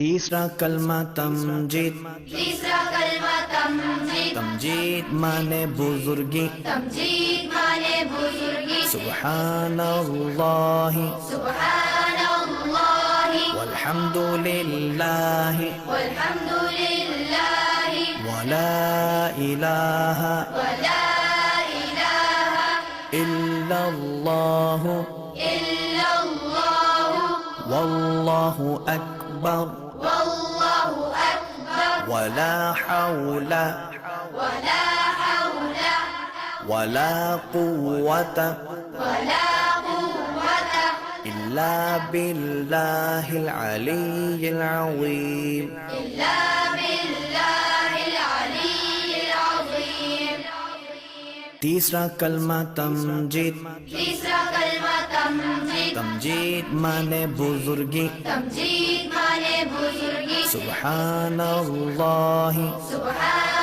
तीसरा कलमा तमजीद। तीसरा कलमा तमजीद। तमजीद माने बुजुर्गी। तमजीद माने बुजुर्गी। सुब्हानल्लाहि सुब्हानल्लाहि वल्हम्दुलिल्लाहि वल्हम्दुलिल्लाहि वला इलाहा वला इलाहा इल्लल्लाहु इल्लल्लाहु वल्लाहु अकबर वल्लाहु अकबर वला हौला वला हौला वला कुव्वता वला कुव्वता इल्ला बिल्लाहिल अलिय्यिल अज़ीम। इल्ला बिल्लाहिल अलिय्यिल अज़ीम। तीसरा कलमा तमजीद। तीसरा कलमा तमजीद। तमजीद माने बुजुर्गी। तमजीद माने बुजुर्गी। सुब्हानल्लाहि सुब्हान